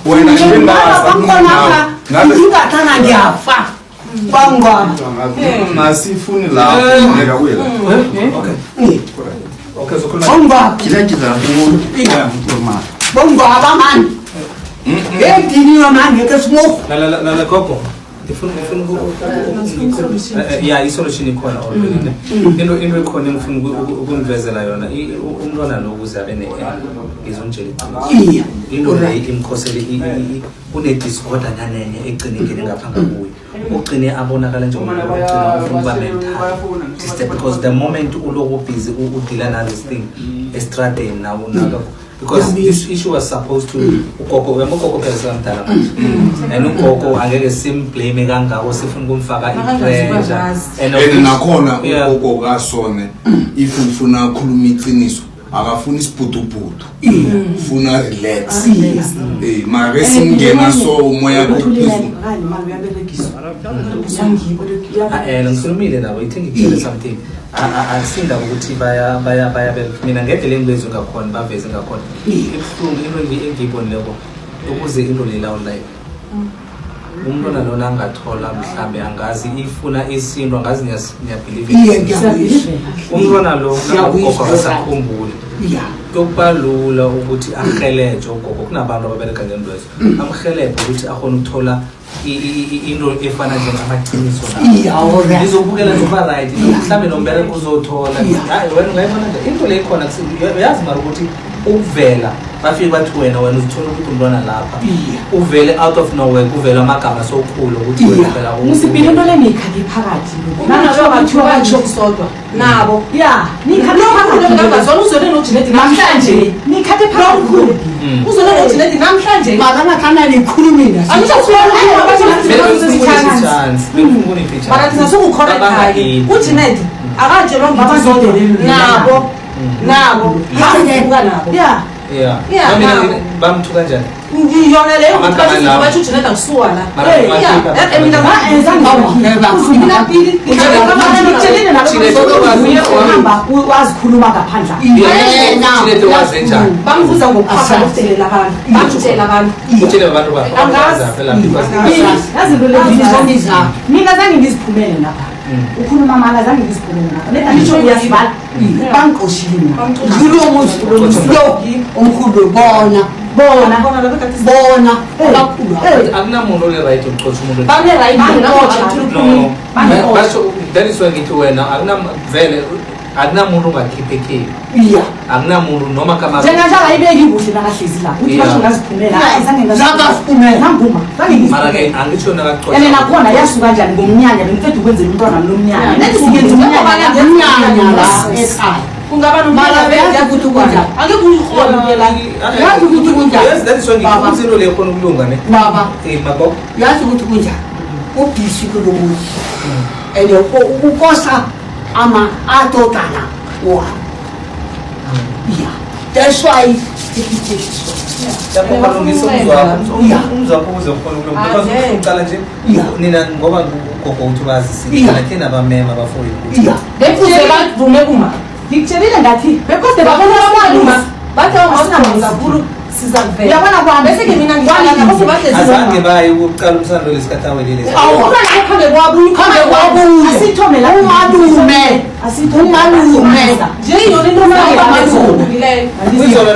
wena njengakhona ngingathana ngiyafa bangwa nasifuni la ngeka wela okay so khona bangwa kilakiza bangwa abamani ngedini yona ngeke smoke la gogo ifuna ya isolution ikhona already into ikhona ngifuna ukunivezela yona umntwana lo ukuze abe ne izonjeli iya into le imkhosele une disorder nanenye egcinekile ngaphanga kuyo ugcine abonakala njengomuntu ogcina ufuna ukuba mental disturb because the moment uloku busy udila na this thing estradeni nawo naka because this issue was supposed to ugogo phela mdala manje and ugogo angeke simblame kangako sifuna ukumfaka ipressure and nakhona ugogo kasone if ufuna ukukhuluma iqiniso akafuna isibhudubudu ufuna relax mara singena so umoya kuphezulu ngikhulumile nabo I think it's something asinda ukuthi baya mina ngedlela engizwe ngakhona baveze ngakhona ibhlungu into engiyibonileko ukuze into le lawo life umntwana lona angathola mhlambe angazi ifuna isinto angazi ngiyabelieve umntwana lo nagogo akasakhumbuli kubalula ukuthi ahelejwe ugogo kunabantu ababereka ngendwezo amhelebhe ukuthi akhona ukuthola into efana njengamaqiniso la izobukela nje ba right mhlambe nombereko uzothola hayi wena ungayibona nje into le ikhona yazi mara ukuthi ukuvela bafike bathi wena uzithola ukuthi umntwana lapha uvele out of nowhere kuvela amagama sokhulu ukuthi wena musibhile into le nikhali phakathi nanabe bathiwa batsho sodwa nabo ya nikhali phakathi ngazona uzole no Jeanette namhlanje nikhali phakathi uzole no Jeanette namhlanje magana kana likhulumile barathi nasokukhona ekhaya uJeanette akatshelwa ngaba zonke nabo yeah mina bamthuka kanjani ngiyona leyo ukuthi bathi uJeanette akusuwa la mina ngaenza mina pili uhamba wazikhuluma ngaphandla Jeanette wazenjani bamvuza ngokuphaka ukudelela abantu bamtshela abantu utshele abantu baza phela yazinto lezi mina zange ngiziphumele lapha ukhuluma mala zange ngiziphumele lapha leta ngisho uyasivala bankoshile ngilo umuntu omkhulu bona abakhulu akunamuntu ole right uqotha umuntu bane right basho that is why ngithi wena akunavele akunamuntu ongakhiphekile akunamuntu noma kama njengahlala ibeki kuhle nakahlezi la uthi basho ngaziphumela ngasiphumela nganguma mara ke angitsho nakaqotha ene nakhona yasuka kanjani ngomnyanya bengifethe ukwenzela umntwana nomnyanya nethi sikenza umnyanya la ekhaya kungaba nomala beyakuthi kwanja angekuyikhona phela yazi ukuthi kunjani yes that is why ngithi into le khona ukulunga ne baba mako yazi ukuthi kunjani ubisi kulomuthi ene ukosa ama atotana wa that's why lapho balungisa umzwakho ukuze ukhona ukulunga because uqala nje nina ngoba ugogo uthi bazisika nathina abamema abafowethu bekuze bavume kuma ngikutshelile ngathi bekode babona amalunga bathe ungasinga kakhulu sizakuvela yabona kwami bese ke mina ngiqala nabo bahlezi azange baye ukuqala umsando lesikhathawelile awukona ekhambe kwabo asithome la umalume nje yona into malume kuzolo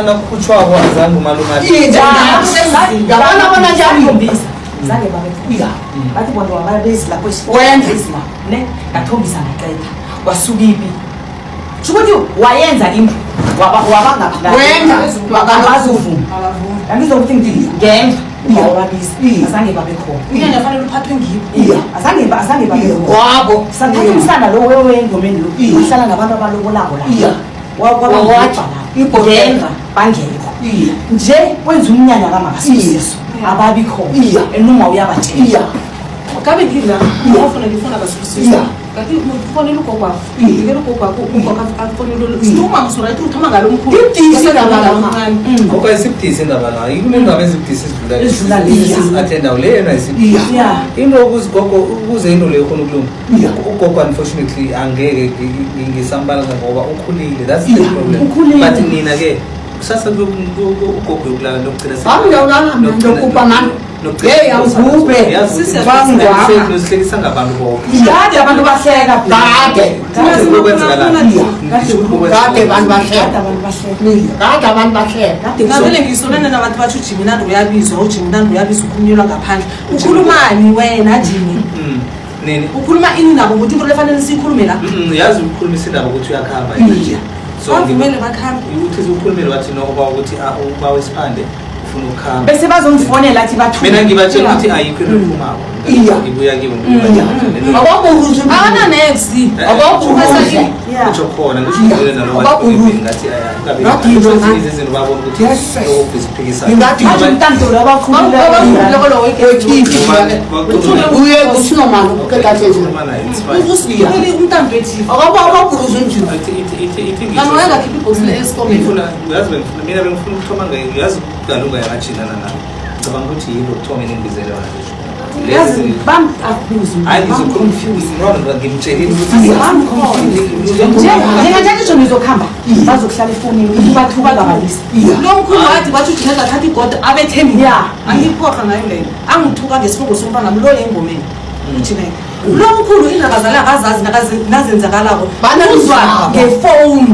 na kukhutshwa kwazange umalume yabona bona njani zange babefika bathi bona wababezi lapho isifo ne kathombisa ngaqeda wasukipi Chukuthi wayenza into wabangapha wena wakabazuvuma angizokuthi ngithi ngenza awababisi azange babe khona mina nafanele uphathwe ngiyo azange babe wabo sathumsana lo wengomeni lo uhlala nabantu abalobolako la wawathi ibhodenga bangekho nje kwenza umnyanya kamakasiso ababi khona enuma uyabatshela kabe ngidla ngifuna basifisisa kanti ufonela ugogo ngikela ugogo afonela uma ngisura ethi uthoma ngalo mkhulu idisi ngabala okay sibudisi ngabala yini ngabe sibudisi sidlula lezi attenda lena isibudisi into ukuzigogo ukuze into leyo khona ukulunga ugogo unfortunately angeke ngisambala ngoba ukhulile that's the problem but nina ke kusasa ugogo yokulala lokugcina Awuyawulala mina ndokupa mami. Hey awugubhe. sihlekisa ngabantu bonke Kade abantu bahleka Kade. Kade abantu bahleka. Kade abantu bahleka. Ngavele ngisonana nabantu bathi uJimmy Nandi uyabizwa uJimmy Nandi uyabizwa ukhunyelwa ngaphandle ukhulumani wena Jimmy nini ukhuluma ini nabo ukuthi into lefanele sikhulume la yazi ukukhulumisa indaba ukuthi uyakhamba so ngivele bakhambe ukuthi ukhulumile wathi no uba ukuthi uba wesipande ufuna ukukhamba bese bazongifonela athi bathume mina ngibatshela ukuthi ayikho into ephumako ngibuya kibo Ababuruzu. akana next Ababuruzu. kutsho khona ngisho nalo ngathi izinto babona ukuthi okuziphikisana Ngathi umntantolo abakhulula uye kusinomalo kekatezi. ukusibili umntantolo ethi Ababuruzu nje. kama ngakhipha ibox le-escom mina bengifuna ukuthoma yazi galunga yakajinana nayo ngicabanga ukuthi yilo ukuthoma eningibizele yona yazi hayi ngizokhuluma ngimtshelile njengatsho ngizokuhamba bazokuhlala efonini bathuka kabalisa lo mkhulu wathi bathi uthi ngathatha igoda abethembi angiphoqa ngayo leyo angithuka ngesifungo somntwana lo engomeni ujineke lo mkhulu indaba zala akazazi nazenzakalako uzwa ngefoni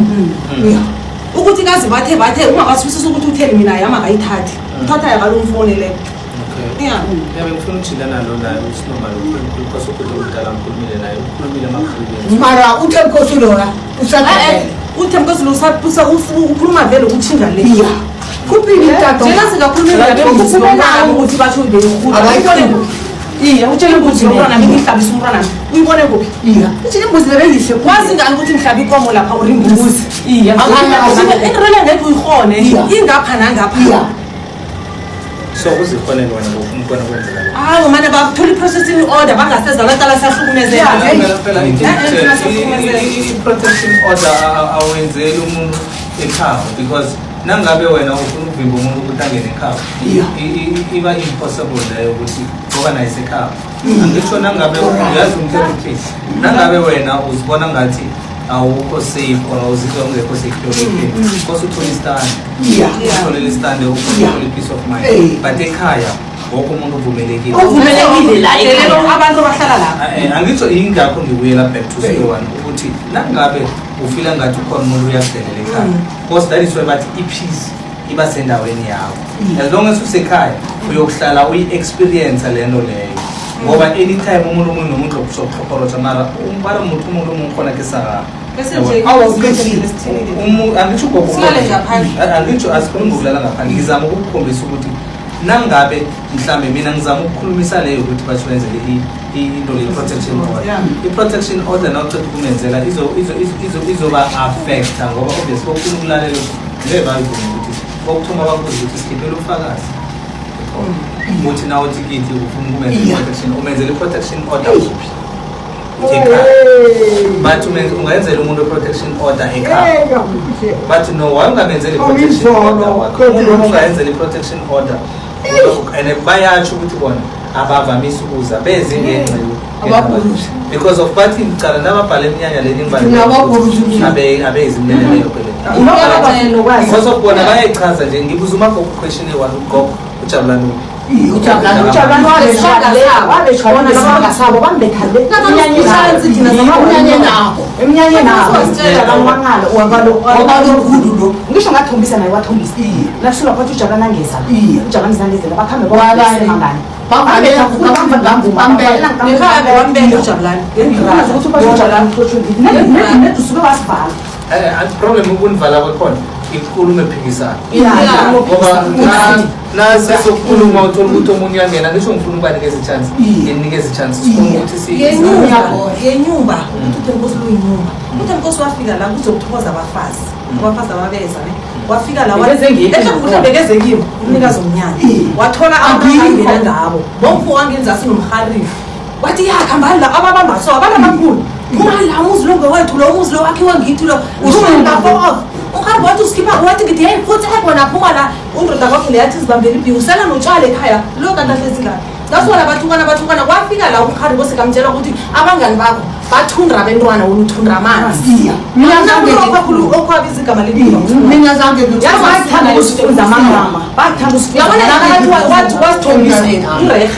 ukuthi kazi bathe ungakaswisisa ukuthi uthele mina yama akayithathi uthatha yakalo umfoneleyo ngifuna ukujila nalo naye usinomalo kwasokudla ukudala ngikhulumile naye ukhulumile amakhulumile Mara uThemkosi lona uThemkosi lo ukhuluma vele ukuthinga le kuphini tato. njena singakhulumela nabe ukuthi batho ngehulu utshele ukuthi umntwana nami ngihlabisa umntwana uyibone kuphi utshele imbuzi lebeyihle kwazi ngani ukuthi ngihlabe ikomo lapha uri imbuzi into le ngeke uyihone ingapha nangapha so uzikhonele wena ngokufuna kwenzela hawo manje bathola i-processing order bangaseza laqala sahlukumezela i-protection order awenzeli umuntu ekhaya because nangabe wena ufuna ukuvimba umuntu ukuthi angene ekhaya iba impossible leyo ukuthi ngoba naye sekhaya angitsho nangabe uyazi umthetho case nangabe wena uzibona ngathi awukho safe or awuzizwa ungekho secure kose uthole istand uthole istand uthole peace of mind but ekhaya wonke umuntu uvumelekile abantu bahlala lapha angitsho ingakho ngibuyela back to square one ukuthi nangabe ufila ngathi ukhona umuntu uyakudelela ekhaya because that is why bathi i-peace iba sendaweni yakho as long as usekhaya uyokuhlala uyi-experience lento leyo ngoba anytime umuntu nomuntu okusokuxhophorotha mara umbala umuntu khona kesaka angitsho asikhulumi ngokulala ngaphandle ngizama ukukukhombisa ukuthi nangabe mhlambe mina ngizama ukukhulumisa leyo ukuthi bathi wenzele into le-protection order i-protection order nawuceda ukumenzela izoba affecta ngoba obviously okufuna ukulalela ngebayivuma ukuthi okuthoma bakuze ukuthi sikhiphele ubufakazi ukuthi nawo tikithi ufuna umenzela i-protection order kuphi but ungayenzela umuntu i-protection order ekhaya but no wayengabenzela i-protection order umuntu ungayenzela i-protection order and bayatsho ukuthi bona abavamisa ukuza beze ngengxenye because of bathi ngicala nababhala eminyanya leni abezimleleleyo because of bona bayayichaza nje ngibuza umakho question eyi-1 ugogo ujabulani Ujabulani wabeshona labangasabo bambethale eminyanyeni wangalo wakalo ngisho ngathombisa naye wathombisa nakusula phathi ujabulani angeza ujabulani zandezela bakhambe kwabangani problem ukunivala kwakhona ikhulume ephikisana ngoba nasizokhuluma uthola ukuthi omunye uyangena ngisho ngifuna ukubanikeza i-chance nginikeza i-chance sifuna ukuthi yenyumba uThemkosi loyinyumba uThemkosi wafika la kuzokuthokoza abafazi ababeza wafika la mhlawumbe kimi umnikazi omnyanya wathola abangena ngabo bomfu wangenzasi nomharifu wathi yakhambani la ababamba so abantu abakhulu umala umuzi lo ngewethu lo umuzi lo wakhiwa ngithi lo ushona ukhamba wathi uskipha wathi ngithi hey futhi khona phuma la undoda kwakho leyathi sibambele ibhiwu sala notshwala ekhaya lo kanti ahlezi la ngasona bathukana kwafika la ukhari kosekamtshela ukuthi abangani bakho bathundra abentwana wona uthundra amanzi okwabiza igama mina zange bathanda ukusifunza amagama yabona wathi wasithombisa irehe